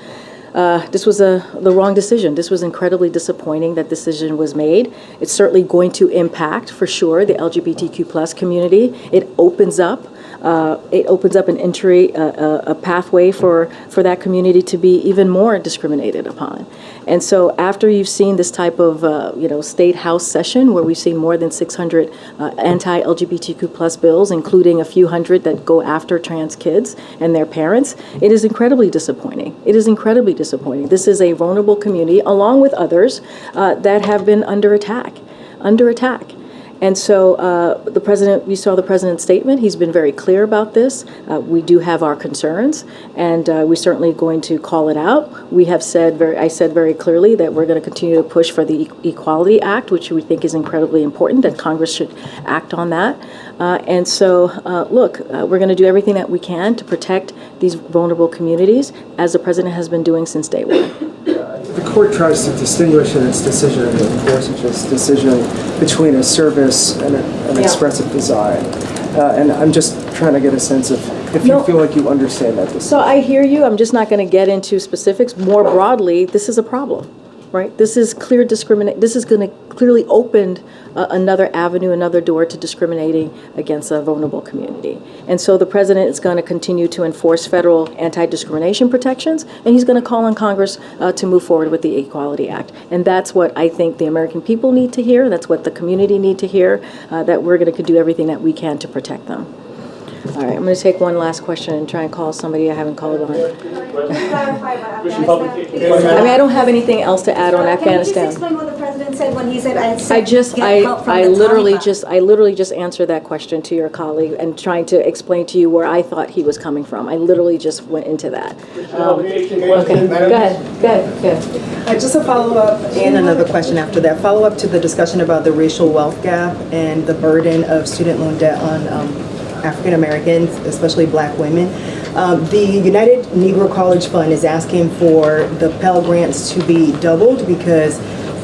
[SPEAKER 1] the wrong decision. This was incredibly disappointing that decision was made. It's certainly going to impact, for sure, the LGBTQ+ community. It opens up it opens up an entry, a pathway for that community to be even more discriminated upon. And so after you've seen this type of, state house session where we've seen more than 600 anti-LGBTQ plus bills, including a few hundred that go after trans kids and their parents, it is incredibly disappointing. It is incredibly disappointing. This is a vulnerable community, along with others, that have been under attack. And so the president, we saw the president's statement. He's been very clear about this. We do have our concerns, and we're certainly going to call it out. We have said, I said very clearly that we're going to continue to push for the Equality Act, which we think is incredibly important, that Congress should act on that. And so, look, we're going to do everything that we can to protect these vulnerable communities, as the president has been doing since day one.
[SPEAKER 22] The court tries to distinguish in its decision, of course, its decision between a service and an expressive design. And I'm just trying to get a sense of if you feel like you understand that decision.
[SPEAKER 1] So I hear you. I'm just not going to get into specifics. More broadly, this is a problem, right? This is clear discrimination. This is going to clearly open another avenue, another door to discriminating against a vulnerable community. And so the president is going to continue to enforce federal anti-discrimination protections, and he's going to call on Congress to move forward with the Equality Act. And that's what I think the American people need to hear. That's what the community need to hear, that we're going to do everything that we can to protect them. All right, I'm going to take one last question and try and call somebody I haven't called on. I mean, I don't have anything else to add on Afghanistan.
[SPEAKER 9] Can you just explain what the president said when he said,
[SPEAKER 1] I literally just answered that question to your colleague and trying to explain to you where I thought he was coming from. I literally just went into that. Okay, go ahead.
[SPEAKER 10] Just a follow-up and another question after that. Follow-up to the discussion about the racial wealth gap and the burden of student loan debt on African Americans, especially black women. The United Negro College Fund is asking for the Pell Grants to be doubled because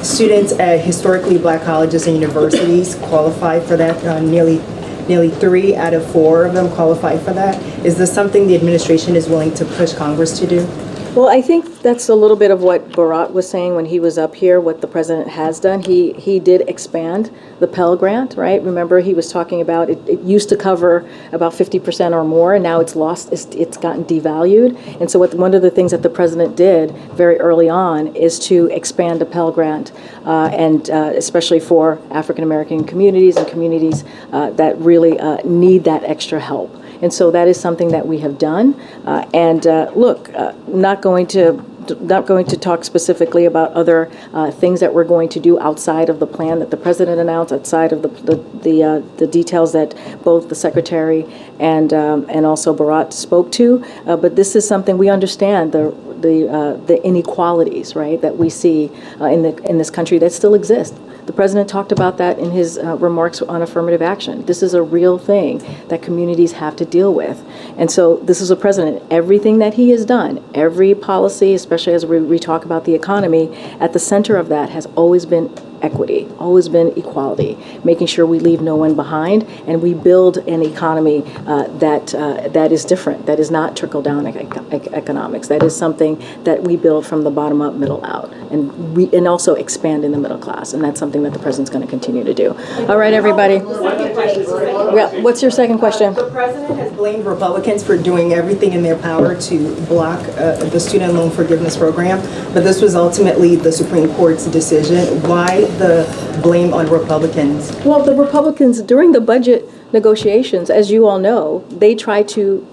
[SPEAKER 10] students at historically black colleges and universities qualify for that. Nearly 3 out of 4 of them qualify for that. Is this something the administration is willing to push Congress to do?
[SPEAKER 1] Well, I think that's a little bit of what Bharat was saying when he was up here, what the president has done. He did expand the Pell Grant, right? Remember, he was talking about it used to cover about 50% or more, and now it's gotten devalued. And so one of the things that the president did very early on is to expand the Pell Grant, and especially for African American communities and communities that really need that extra help. And so that is something that we have done. Look, not going to talk specifically about other things that we're going to do outside of the plan that the president announced, outside of the details that both the secretary and also Bharat spoke to. But this is something we understand, the inequalities, right, that we see in this country that still exist. The president talked about that in his remarks on affirmative action. This is a real thing that communities have to deal with. And so this is a president, everything that he has done, every policy, especially as we talk about the economy, at the center of that has always been equity, always been equality, making sure we leave no one behind and we build an economy that is different, that is not trickle-down economics. That is something that we build from the bottom up, middle out, and also expand in the middle class. And that's something that the president's going to continue to do. All right, everybody. Well, what's your second question?
[SPEAKER 10] The president has blamed Republicans for doing everything in their power to block the student loan forgiveness program, but this was ultimately the Supreme Court's decision. Why the blame on Republicans?
[SPEAKER 1] Well, the Republicans, during the budget negotiations, as you all know, they tried to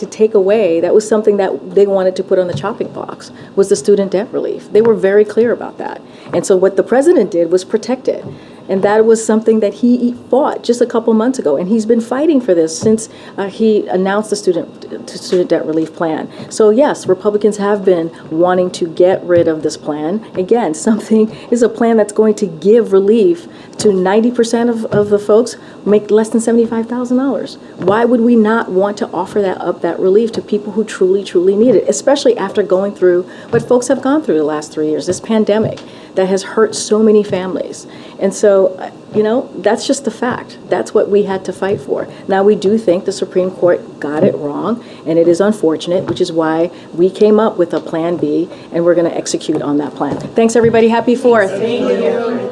[SPEAKER 1] take away, that was something that they wanted to put on the chopping blocks, was the student debt relief. They were very clear about that. And so what the president did was protect it. And that was something that he fought just a couple months ago. And he's been fighting for this since he announced the student debt relief plan. So yes, Republicans have been wanting to get rid of this plan. Again, something is a plan that's going to give relief to 90% of the folks who make less than $75,000. Why would we not want to offer that relief to people who truly, truly need it, especially after going through what folks have gone through the last 3 years, this pandemic that has hurt so many families. And so, that's just the fact. That's what we had to fight for. Now, we do think the Supreme Court got it wrong, and it is unfortunate, which is why we came up with a Plan B, and we're going to execute on that plan. Thanks, everybody. Happy 4th. Thank you.